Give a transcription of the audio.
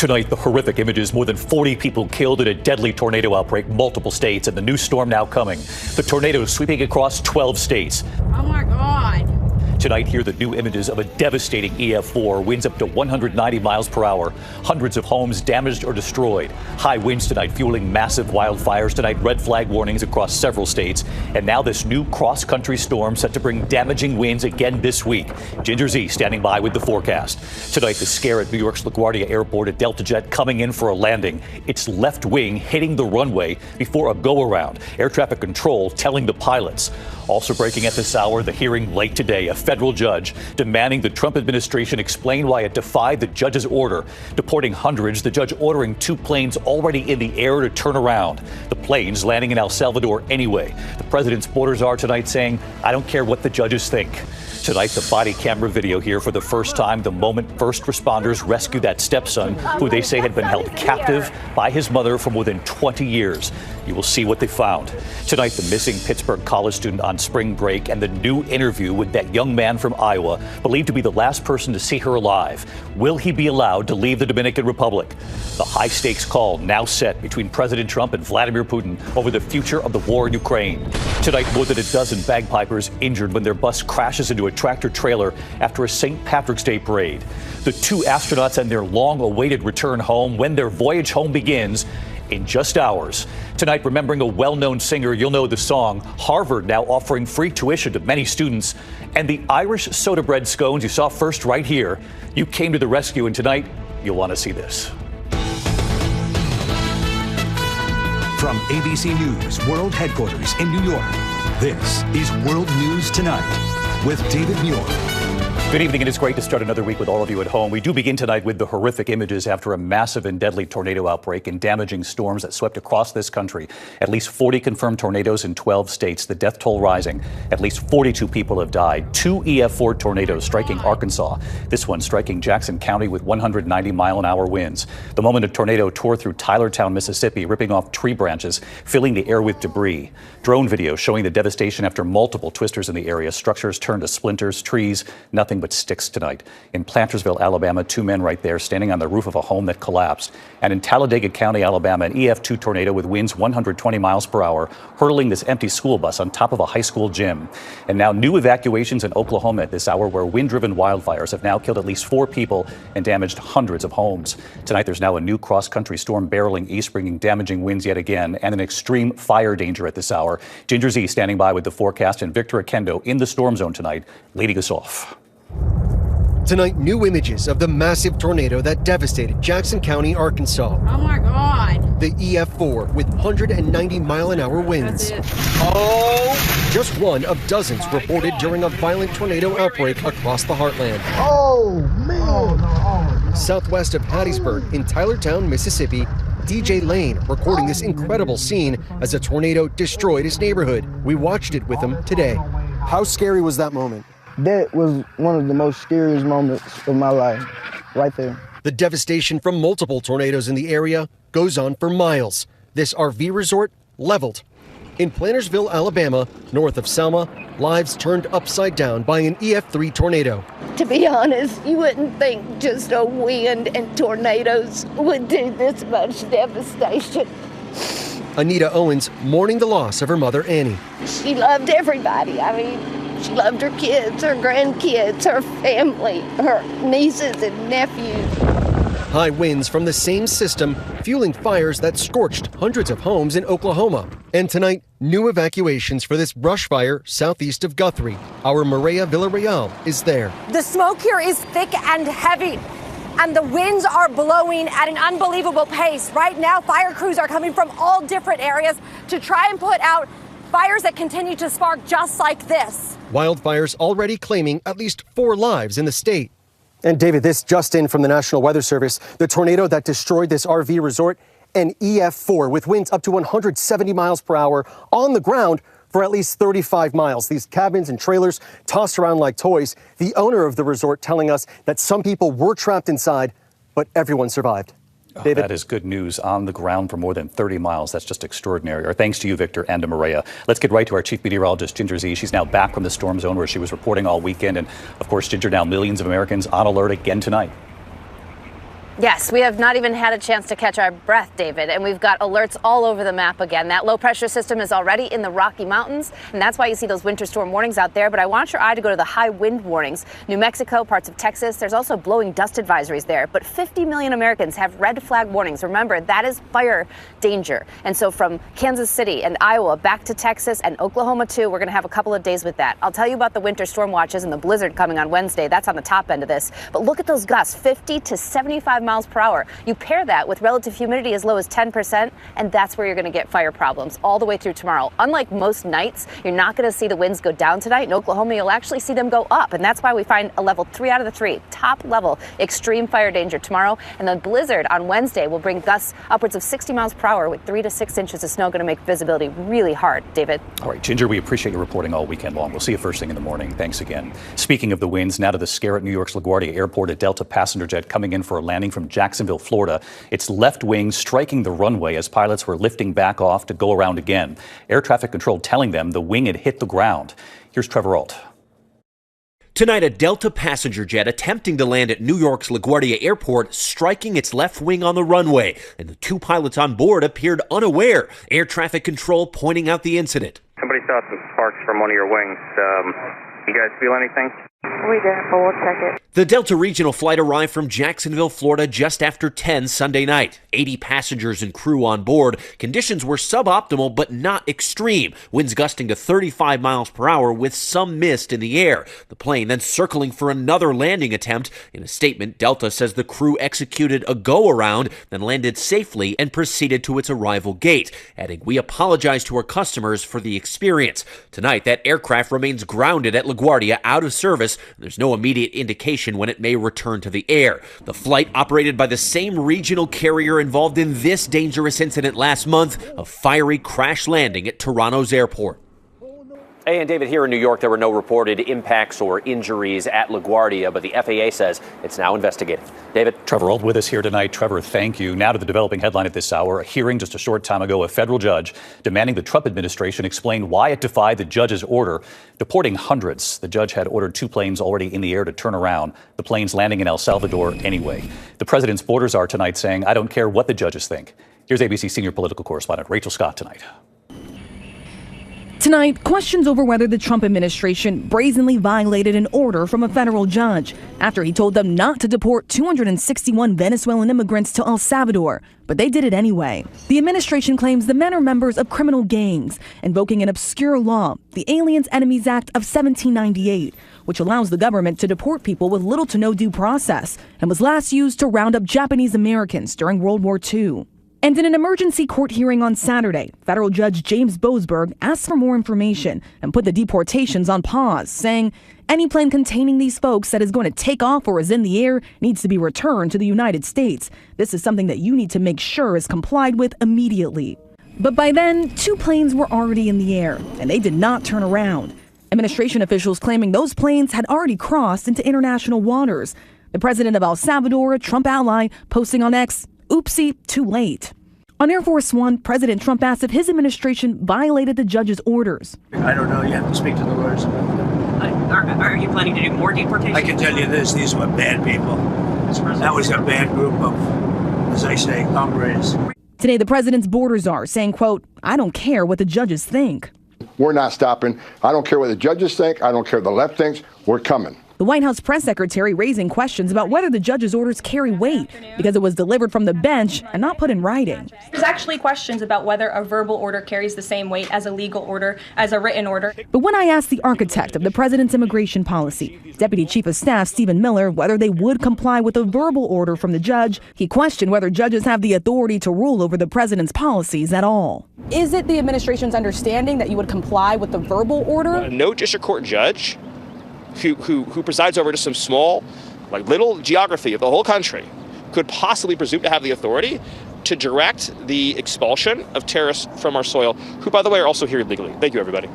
Tonight, the horrific images, more than 40 people killed in a deadly tornado outbreak, multiple states, and the new storm now coming. The tornado sweeping across 12 states. Oh my God. Tonight, hear the new images of a devastating EF4, winds up to 190 miles per hour. Hundreds of homes damaged or destroyed. High winds tonight fueling massive wildfires. Tonight, red flag warnings across several states. And now this new cross-country storm set to bring damaging winds again this week. Ginger Z standing by with the forecast. Tonight, the scare at New York's LaGuardia Airport, a Delta jet coming in for a landing. Its left wing hitting the runway before a go-around. Air traffic control telling the pilots. Also breaking at this hour, the hearing late today, a federal judge demanding the Trump administration explain why it defied the judge's order, deporting hundreds, the judge ordering 2 planes already in the air to turn around. The planes landing in El Salvador anyway. The president's border czar tonight saying, I don't care what the judges think. Tonight, the body camera video here for the first time, the moment first responders rescue that stepson who they say had been held captive by his mother for more than 20 years. You will see what they found. Tonight, the missing Pittsburgh college student on spring break and the new interview with that young man from Iowa, believed to be the last person to see her alive. Will he be allowed to leave the Dominican Republic? The high-stakes call now set between President Trump and Vladimir Putin over the future of the war in Ukraine. Tonight, more than a dozen bagpipers injured when their bus crashes into a tractor trailer after a St. Patrick's Day parade. The 2 astronauts and their long-awaited return home when their voyage home begins in just hours. Tonight, remembering a well-known singer, you'll know the song. Harvard now offering free tuition to many students. And the Irish soda bread scones you saw first right here. You came to the rescue, and tonight, you'll want to see this. From ABC News World Headquarters in New York, this is World News Tonight with David Muir. Good evening, and it's great to start another week with all of you at home. We do begin tonight with the horrific images after a massive and deadly tornado outbreak and damaging storms that swept across this country. At least 40 confirmed tornadoes in 12 states, the death toll rising. At least 42 people have died. 2 EF4 tornadoes striking Arkansas. This one striking Jackson County with 190-mile-an-hour winds. The moment a tornado tore through Tylertown, Mississippi, ripping off tree branches, filling the air with debris. Drone video showing the devastation after multiple twisters in the area. Structures turned to splinters, trees, nothing but sticks tonight. In Plantersville, Alabama, 2 men right there standing on the roof of a home that collapsed. And in Talladega County, Alabama, an EF2 tornado with winds 120 miles per hour hurtling this empty school bus on top of a high school gym. And now new evacuations in Oklahoma at this hour, where wind-driven wildfires have now killed at least 4 people and damaged hundreds of homes. Tonight, there's now a new cross-country storm barreling east, bringing damaging winds yet again, and an extreme fire danger at this hour. Ginger Z standing by with the forecast, and Victor Oquendo in the storm zone tonight, leading us off. Tonight, new images of the massive tornado that devastated Jackson County, Arkansas. Oh my God. The EF4 with 190-mile-an-hour winds. Oh! Just one of dozens reported during a violent tornado outbreak across the heartland. Oh, man! Southwest of Hattiesburg in Tylertown, Mississippi, DJ Lane recording this incredible scene as a tornado destroyed his neighborhood. We watched it with him today. How scary was that moment? That was one of the most scariest moments of my life, right there. The devastation from multiple tornadoes in the area goes on for miles. This RV resort leveled. In Plantersville, Alabama, north of Selma, lives turned upside down by an EF3 tornado. To be honest, you wouldn't think just a wind and tornadoes would do this much devastation. Anita Owens mourning the loss of her mother, Annie. She loved everybody. I mean, she loved her kids, her grandkids, her family, her nieces and nephews. High winds from the same system fueling fires that scorched hundreds of homes in Oklahoma. And tonight, new evacuations for this brush fire southeast of Guthrie. Our Maria Villarreal is there. The smoke here is thick and heavy, and the winds are blowing at an unbelievable pace. Right now, fire crews are coming from all different areas to try and put out fires that continue to spark just like this. Wildfires already claiming at least 4 lives in the state. And David, this just in from the National Weather Service, the tornado that destroyed this RV resort, an EF4 with winds up to 170 miles per hour on the ground for at least 35 miles. These cabins and trailers tossed around like toys. The owner of the resort telling us that some people were trapped inside, but everyone survived. David? That is good news. On the ground for more than 30 miles. That's just extraordinary. Our thanks to you, Victor, and to Maria. Let's get right to our chief meteorologist, Ginger Z. She's now back from the storm zone where she was reporting all weekend. And, of course, Ginger, now millions of Americans on alert again tonight. Yes, we have not even had a chance to catch our breath, David, and we've got alerts all over the map again. That low pressure system is already in the Rocky Mountains, and that's why you see those winter storm warnings out there. But I want your eye to go to the high wind warnings. New Mexico, parts of Texas, there's also blowing dust advisories there. But 50 million Americans have red flag warnings. Remember, that is fire danger. And so from Kansas City and Iowa back to Texas and Oklahoma too, we're going to have a couple of days with that. I'll tell you about the winter storm watches and the blizzard coming on Wednesday. That's on the top end of this. But look at those gusts, 50 to 75 miles per hour. You pair that with relative humidity as low as 10%, and that's where you're going to get fire problems all the way through tomorrow. Unlike most nights, you're not going to see the winds go down tonight. In Oklahoma, you'll actually see them go up, and that's why we find a level 3 out of the 3, top level extreme fire danger tomorrow. And the blizzard on Wednesday will bring gusts upwards of 60 miles per hour with 3 to 6 inches of snow, going to make visibility really hard. David. All right, Ginger, we appreciate your reporting all weekend long. We'll see you first thing in the morning. Thanks again. Speaking of the winds, now to the scare at New York's LaGuardia Airport. A Delta passenger jet coming in for a landing from Jacksonville, Florida. Its left wing striking the runway as pilots were lifting back off to go around again. Air traffic control telling them the wing had hit the ground. Here's Trevor Ault. Tonight, a Delta passenger jet attempting to land at New York's LaGuardia Airport, striking its left wing on the runway, and the 2 pilots on board appeared unaware. Air traffic control pointing out the incident. Somebody saw some sparks from one of your wings. You guys feel anything? We didn't, but we'll check it. The Delta regional flight arrived from Jacksonville, Florida just after 10 Sunday night. 80 passengers and crew on board. Conditions were suboptimal but not extreme. Winds gusting to 35 miles per hour with some mist in the air. The plane then circling for another landing attempt. In a statement, Delta says the crew executed a go-around, then landed safely and proceeded to its arrival gate, adding, "We apologize to our customers for the experience." Tonight, that aircraft remains grounded at LaGuardia, out of service. There's no immediate indication when it may return to the air. The flight, operated by the same regional carrier involved in this dangerous incident last month, a fiery crash landing at Toronto's airport. Hey, and David, here in New York, there were no reported impacts or injuries at LaGuardia, but the FAA says it's now investigating. David? Trevor Ault with us here tonight. Trevor, thank you. Now to the developing headline at this hour. A hearing just a short time ago, a federal judge demanding the Trump administration explain why it defied the judge's order, deporting hundreds. The judge had ordered 2 planes already in the air to turn around, the planes landing in El Salvador anyway. The president's borders czar tonight saying, "I don't care what the judges think." Here's ABC senior political correspondent Rachel Scott tonight. Tonight, questions over whether the Trump administration brazenly violated an order from a federal judge after he told them not to deport 261 Venezuelan immigrants to El Salvador. But they did it anyway. The administration claims the men are members of criminal gangs, invoking an obscure law, the Aliens Enemies Act of 1798, which allows the government to deport people with little to no due process and was last used to round up Japanese Americans during World War II. And in an emergency court hearing on Saturday, federal judge James Boasberg asked for more information and put the deportations on pause, saying any plane containing these folks that is going to take off or is in the air needs to be returned to the United States. This is something that you need to make sure is complied with immediately. But by then, 2 planes were already in the air, and they did not turn around. Administration officials claiming those planes had already crossed into international waters. The president of El Salvador, a Trump ally, posting on X, "Oopsie, too late." On Air Force One, President Trump asked if his administration violated the judge's orders. I don't know. You have to speak to the lawyers about that. Are you planning to do more deportations? I can tell you this. These were bad people. That was a bad group of, as I say, hombres. Today, the president's border czar saying, quote, "I don't care what the judges think." We're not stopping. I don't care what the judges think. I don't care what the left thinks. We're coming. The White House press secretary raising questions about whether the judge's orders carry weight because it was delivered from the bench and not put in writing. There's actually questions about whether a verbal order carries the same weight as a legal order, as a written order. But when I asked the architect of the president's immigration policy, Deputy Chief of Staff Stephen Miller, whether they would comply with a verbal order from the judge, he questioned whether judges have the authority to rule over the president's policies at all. Is it the administration's understanding that you would comply with the verbal order? No district court judge who presides over just some small, little geography of the whole country could possibly presume to have the authority to direct the expulsion of terrorists from our soil, who, by the way, are also here illegally. Thank you, everybody.